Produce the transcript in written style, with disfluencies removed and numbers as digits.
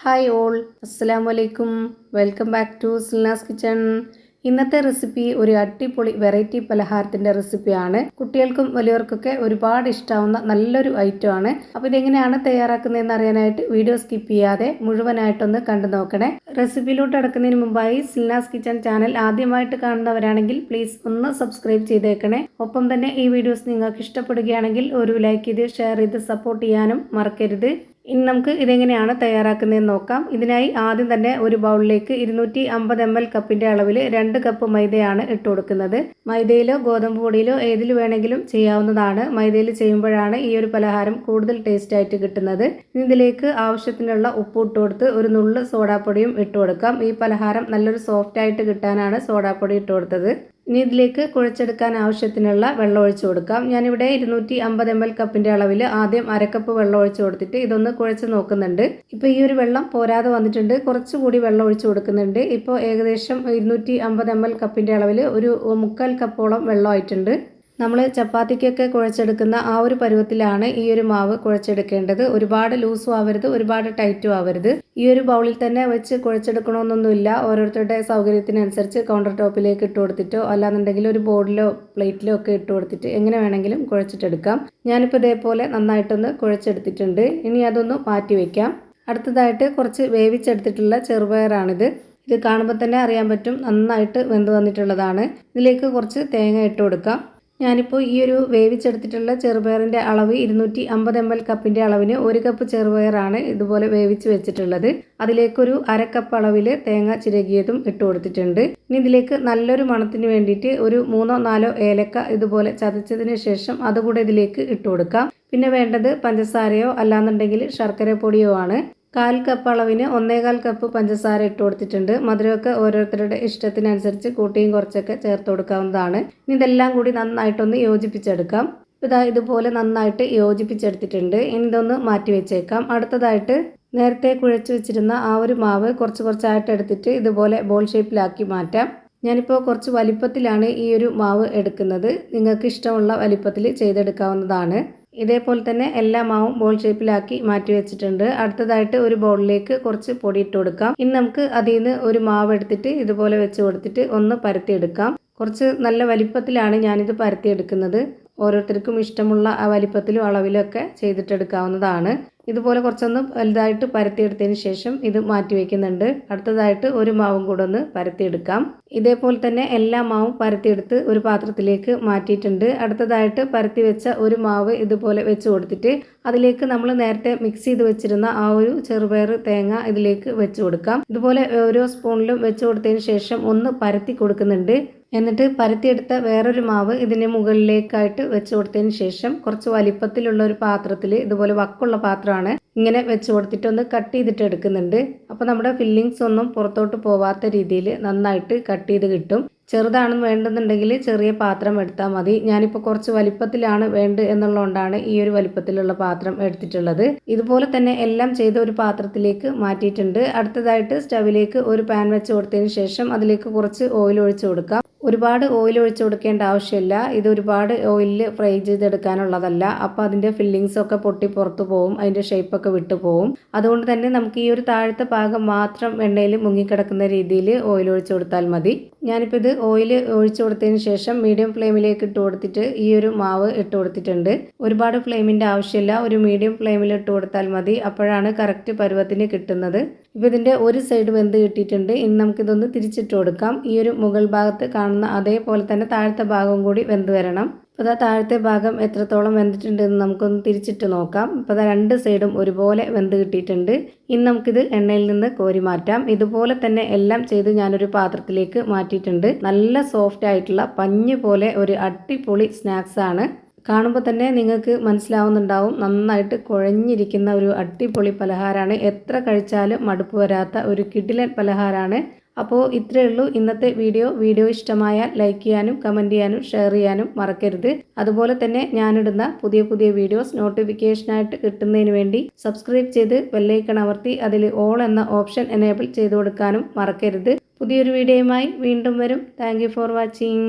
Hi all, അസ്സലാമു അലൈക്കും. Welcome back to Silnas kitchen. ഇന്നത്തെ റെസിപ്പി ഒരു അടിപൊളി വെറൈറ്റി പലഹാരത്തിൻ്റെ റെസിപ്പിയാണ്. കുട്ടികൾക്കും വലിയവർക്കൊക്കെ ഒരുപാട് ഇഷ്ടമാവുന്ന നല്ലൊരു ഐറ്റം ആണ്. അപ്പോൾ ഇതെങ്ങനെയാണ് തയ്യാറാക്കുന്നതെന്ന് അറിയാനായിട്ട് വീഡിയോ സ്കിപ്പ് ചെയ്യാതെ മുഴുവനായിട്ടൊന്ന് കണ്ടു നോക്കണേ. റെസിപ്പിയിലോട്ട് കിടക്കുന്നതിന് മുമ്പായി സിൽനാസ് കിച്ചൺ ചാനൽ ആദ്യമായിട്ട് കാണുന്നവരാണെങ്കിൽ പ്ലീസ് ഒന്ന് സബ്സ്ക്രൈബ് ചെയ്തേക്കണേ. ഒപ്പം തന്നെ ഈ വീഡിയോസ് നിങ്ങൾക്ക് ഇഷ്ടപ്പെടുകയാണെങ്കിൽ ഒരു ലൈക്ക് ചെയ്ത് ഷെയർ ചെയ്ത് സപ്പോർട്ട് ചെയ്യാനും മറക്കരുത്. ഇനി നമുക്ക് ഇതെങ്ങനെയാണ് തയ്യാറാക്കുന്നതെന്ന് നോക്കാം. ഇതിനായി ആദ്യം തന്നെ ഒരു ബൗളിലേക്ക് 250 ml കപ്പിൻ്റെ അളവിൽ 2 കപ്പ് മൈദയാണ് ഇട്ട് കൊടുക്കുന്നത്. മൈദയിലോ ഗോതമ്പ് പൊടിയിലോ ഏതിൽ വേണമെങ്കിലും ചെയ്യാവുന്നതാണ്. മൈദയിൽ ചെയ്യുമ്പോഴാണ് ഈ ഒരു പലഹാരം കൂടുതൽ ടേസ്റ്റ് ആയിട്ട് കിട്ടുന്നത്. ഇനി ഇതിലേക്ക് ആവശ്യത്തിനുള്ള ഉപ്പ് ഇട്ട് കൊടുത്ത് ഒരു നുള്ള് സോഡാപ്പൊടിയും ഇട്ട് കൊടുക്കാം. ഈ പലഹാരം നല്ലൊരു സോഫ്റ്റ് ആയിട്ട് കിട്ടാനാണ് സോഡാപ്പൊടി ഇട്ട് കൊടുത്തത്. ഇനി ഇതിലേക്ക് കുഴച്ചെടുക്കാൻ ആവശ്യത്തിനുള്ള വെള്ളം ഒഴിച്ചു കൊടുക്കാം. ഞാനിവിടെ 250 ml കപ്പിൻ്റെ അളവിൽ ആദ്യം അരക്കപ്പ് വെള്ളം ഒഴിച്ചു കൊടുത്തിട്ട് ഇതൊന്ന് കുഴച്ച് നോക്കുന്നുണ്ട്. ഇപ്പോൾ ഈ ഒരു വെള്ളം പോരാതെ വന്നിട്ടുണ്ട്, കുറച്ചുകൂടി വെള്ളം ഒഴിച്ചു കൊടുക്കുന്നുണ്ട്. ഇപ്പോൾ ഏകദേശം 250 ml കപ്പിൻ്റെ അളവിൽ ഒരു 3/4 കപ്പോളം വെള്ളമായിട്ടുണ്ട്. നമ്മൾ ചപ്പാത്തിക്കൊക്കെ കുഴച്ചെടുക്കുന്ന ആ ഒരു പരുവത്തിലാണ് ഈ ഒരു മാവ് കുഴച്ചെടുക്കേണ്ടത്. ഒരുപാട് ലൂസും ആവരുത്, ഒരുപാട് ടൈറ്റും ആവരുത്. ഈ ഒരു ബൗളിൽ തന്നെ വെച്ച് കുഴച്ചെടുക്കണമെന്നൊന്നുമില്ല. ഓരോരുത്തരുടെ സൗകര്യത്തിനനുസരിച്ച് കൗണ്ടർ ടോപ്പിലേക്ക് ഇട്ട് കൊടുത്തിട്ടോ അല്ലാന്നുണ്ടെങ്കിൽ ഒരു ബോർഡിലോ പ്ലേറ്റിലോ ഒക്കെ ഇട്ട് കൊടുത്തിട്ട് എങ്ങനെ വേണമെങ്കിലും കുഴച്ചിട്ടെടുക്കാം. ഞാനിപ്പോൾ ഇതേപോലെ നന്നായിട്ടൊന്ന് കുഴച്ചെടുത്തിട്ടുണ്ട്. ഇനി അതൊന്ന് മാറ്റി വയ്ക്കാം. അടുത്തതായിട്ട് കുറച്ച് വേവിച്ചെടുത്തിട്ടുള്ള ചെറുപയറാണിത്. ഇത് കാണുമ്പോൾ തന്നെ അറിയാൻ പറ്റും നന്നായിട്ട് വെന്ത് വന്നിട്ടുള്ളതാണ്. ഇതിലേക്ക് കുറച്ച് തേങ്ങ ഇട്ട് കൊടുക്കാം. ഞാനിപ്പോൾ ഈ ഒരു വേവിച്ചെടുത്തിട്ടുള്ള ചെറുപയറിൻ്റെ അളവ് 250 ml കപ്പിൻ്റെ അളവിന് 1 കപ്പ് ചെറുപയറാണ് ഇതുപോലെ വേവിച്ച് വെച്ചിട്ടുള്ളത്. അതിലേക്കൊരു അര കപ്പ് അളവിൽ തേങ്ങ ചിരകിയതും ഇട്ട് കൊടുത്തിട്ടുണ്ട്. ഇനി ഇതിലേക്ക് നല്ലൊരു മണത്തിന് വേണ്ടിയിട്ട് ഒരു 3-4 ഏലക്ക ഇതുപോലെ ചതച്ചതിന് ശേഷം അതുകൂടെ ഇതിലേക്ക് ഇട്ട് കൊടുക്കാം. പിന്നെ വേണ്ടത് പഞ്ചസാരയോ അല്ലാന്നുണ്ടെങ്കിൽ ശർക്കര പൊടിയോ ആണ്. 1/4 കപ്പ് അളവിന് 1/4 കപ്പ് പഞ്ചസാര ഇട്ട് കൊടുത്തിട്ടുണ്ട്. മധുരമൊക്കെ ഓരോരുത്തരുടെ ഇഷ്ടത്തിനനുസരിച്ച് കൂട്ടിയും കുറച്ചൊക്കെ ചേർത്ത് കൊടുക്കാവുന്നതാണ്. ഇനി ഇതെല്ലാം കൂടി നന്നായിട്ടൊന്ന് യോജിപ്പിച്ചെടുക്കാം. ഇതുപോലെ നന്നായിട്ട് യോജിപ്പിച്ചെടുത്തിട്ടുണ്ട്. ഇനി ഇതൊന്ന് മാറ്റി വെച്ചേക്കാം. അടുത്തതായിട്ട് നേരത്തെ കുഴച്ച് വെച്ചിരുന്ന ആ ഒരു മാവ് കുറച്ചായിട്ട് എടുത്തിട്ട് ഇതുപോലെ ബോൾ ഷേപ്പിലാക്കി മാറ്റാം. ഞാനിപ്പോൾ കുറച്ച് വലിപ്പത്തിലാണ് ഈ ഒരു മാവ് എടുക്കുന്നത്. നിങ്ങൾക്ക് ഇഷ്ടമുള്ള വലിപ്പത്തിൽ ചെയ്തെടുക്കാവുന്നതാണ്. ഇതേപോലെ തന്നെ എല്ലാ മാവും ബോൾ ഷേപ്പിലാക്കി മാറ്റി വെച്ചിട്ടുണ്ട്. അടുത്തതായിട്ട് ഒരു ബൗളിലേക്ക് കുറച്ച് പൊടി ഇട്ട് കൊടുക്കാം. ഇനി നമുക്ക് അതിൽ നിന്ന് ഒരു മാവ് എടുത്തിട്ട് ഇതുപോലെ വെച്ച് കൊടുത്തിട്ട് ഒന്ന് പരത്തിയെടുക്കാം. കുറച്ച് നല്ല വലിപ്പത്തിലാണ് ഞാനിത് പരത്തിയെടുക്കുന്നത്. ഓരോരുത്തർക്കും ഇഷ്ടമുള്ള ആ വലിപ്പത്തിലും അളവിലും ഒക്കെ ചെയ്തിട്ടെടുക്കാവുന്നതാണ്. ഇതുപോലെ കുറച്ചൊന്ന് വലുതായിട്ട് പരത്തിയെടുത്തതിന് ശേഷം ഇത് മാറ്റി വയ്ക്കുന്നുണ്ട്. അടുത്തതായിട്ട് ഒരു മാവും കൂടെ ഒന്ന് പരത്തിയെടുക്കാം. ഇതേപോലെ തന്നെ എല്ലാ മാവും പരത്തിയെടുത്ത് ഒരു പാത്രത്തിലേക്ക് മാറ്റിയിട്ടുണ്ട്. അടുത്തതായിട്ട് പരത്തി വെച്ച ഒരു മാവ് ഇതുപോലെ വെച്ച് കൊടുത്തിട്ട് അതിലേക്ക് നമ്മൾ നേരത്തെ മിക്സ് ചെയ്ത് വെച്ചിരുന്ന ആ ഒരു ചെറുപയർ തേങ്ങ ഇതിലേക്ക് വെച്ച് കൊടുക്കാം. ഇതുപോലെ ഓരോ സ്പൂണിലും വെച്ച് കൊടുത്തതിന് ശേഷം ഒന്ന് പരത്തി കൊടുക്കുന്നുണ്ട്. എന്നിട്ട് പരത്തിയെടുത്ത വേറൊരു മാവ് ഇതിന് മുകളിലേക്കായിട്ട് വെച്ച് കൊടുത്തതിന് ശേഷം കുറച്ച് വലിപ്പത്തിലുള്ള ഒരു പാത്രത്തിൽ, ഇതുപോലെ വക്കുള്ള പാത്രമാണ്, ഇങ്ങനെ വെച്ച് കൊടുത്തിട്ട് ഒന്ന് കട്ട് ചെയ്തിട്ട് എടുക്കുന്നുണ്ട്. അപ്പോൾ നമ്മുടെ ഫില്ലിങ്സ് ഒന്നും പുറത്തോട്ട് പോവാത്ത രീതിയിൽ നന്നായിട്ട് കട്ട് ചെയ്ത് കിട്ടും. ചെറുതാണെന്ന് വേണ്ടെന്നുണ്ടെങ്കിൽ ചെറിയ പാത്രം എടുത്താൽ മതി. ഞാനിപ്പോൾ കുറച്ച് വലിപ്പത്തിലാണ് വേണ്ടത് എന്നുള്ളതുകൊണ്ടാണ് ഈ ഒരു വലിപ്പത്തിലുള്ള പാത്രം എടുത്തിട്ടുള്ളത്. ഇതുപോലെ തന്നെ എല്ലാം ചെയ്ത ഒരു പാത്രത്തിലേക്ക് മാറ്റിയിട്ടുണ്ട്. അടുത്തതായിട്ട് സ്റ്റവിലേക്ക് ഒരു പാൻ വെച്ച് കൊടുത്തതിന് ശേഷം അതിലേക്ക് കുറച്ച് ഓയിൽ ഒഴിച്ച് കൊടുക്കാം. ഒരുപാട് ഓയിൽ ഒഴിച്ച് കൊടുക്കേണ്ട ആവശ്യമില്ല. ഇത് ഒരുപാട് ഓയിലിൽ ഫ്രൈ ചെയ്തെടുക്കാനുള്ളതല്ല. അപ്പോൾ അതിൻ്റെ ഫില്ലിങ്സൊക്കെ പൊട്ടി പുറത്തു പോകും, അതിൻ്റെ ഷേപ്പൊക്കെ വിട്ടു പോകും. അതുകൊണ്ട് തന്നെ നമുക്ക് ഈ ഒരു താഴത്തെ ഭാഗം മാത്രം എണ്ണയിൽ മുങ്ങിക്കിടക്കുന്ന രീതിയിൽ ഓയിൽ ഒഴിച്ച് കൊടുത്താൽ മതി. ഞാനിപ്പോൾ ഇത് ഓയിൽ ഒഴിച്ച് കൊടുത്തതിന് ശേഷം മീഡിയം ഫ്ലെയിമിലേക്ക് ഇട്ട് കൊടുത്തിട്ട് ഈ ഒരു മാവ് ഇട്ട് കൊടുത്തിട്ടുണ്ട്. ഒരുപാട് ഫ്ലെയിമിൻ്റെ ആവശ്യമില്ല, ഒരു മീഡിയം ഫ്ലെയിമിൽ ഇട്ട് കൊടുത്താൽ മതി. അപ്പോഴാണ് കറക്റ്റ് പരുവത്തിന് കിട്ടുന്നത്. ഇപ്പോൾ ഇതിൻ്റെ ഒരു സൈഡ് വെന്ത് കിട്ടിയിട്ടുണ്ട്. ഇനി നമുക്കിതൊന്ന് തിരിച്ചിട്ട് കൊടുക്കാം. ഈ ഒരു മുകൾ ഭാഗത്ത് കാണുന്ന അതേപോലെ തന്നെ താഴത്തെ ഭാഗം കൂടി വെന്ത് വരണം. അപ്പോൾ താഴത്തെ ഭാഗം എത്രത്തോളം വെന്തിട്ടുണ്ടെന്ന് നമുക്കൊന്ന് തിരിച്ചിട്ട് നോക്കാം. ഇപ്പോൾ രണ്ട് സൈഡും ഒരുപോലെ വെന്ത് കിട്ടിയിട്ടുണ്ട്. ഇനി നമുക്കിത് എണ്ണയിൽ നിന്ന് കോരി മാറ്റാം. ഇതുപോലെ തന്നെ എല്ലാം ചെയ്ത് ഞാനൊരു പാത്രത്തിലേക്ക് മാറ്റിയിട്ടുണ്ട്. നല്ല സോഫ്റ്റ് ആയിട്ടുള്ള പഞ്ഞ് പോലെ ഒരു അടിപൊളി സ്നാക്സ് ആണ്. കാണുമ്പോൾ തന്നെ നിങ്ങൾക്ക് മനസ്സിലാവുന്നുണ്ടാവും നന്നായിട്ട് കുഴഞ്ഞിരിക്കുന്ന ഒരു അടിപൊളി പലഹാരമാണ്. എത്ര കഴിച്ചാലും മടുപ്പ് വരാത്ത ഒരു കിടിലൻ പലഹാരമാണ്. അപ്പോൾ ഇത്രയേ ഉള്ളൂ ഇന്നത്തെ വീഡിയോ ഇഷ്ടമായാൽ ലൈക്ക് ചെയ്യാനും കമൻറ്റ് ചെയ്യാനും ഷെയർ ചെയ്യാനും മറക്കരുത്. അതുപോലെ തന്നെ ഞാനിടുന്ന പുതിയ വീഡിയോസ് നോട്ടിഫിക്കേഷനായിട്ട് കിട്ടുന്നതിന് വേണ്ടി സബ്സ്ക്രൈബ് ചെയ്ത് ബെല്ലൈക്കൺ അമർത്തി അതിൽ ഓൾ എന്ന ഓപ്ഷൻ എനേബിൾ ചെയ്ത് കൊടുക്കാനും മറക്കരുത്. പുതിയൊരു വീഡിയോയുമായി വീണ്ടും വരും. Thank you for watching.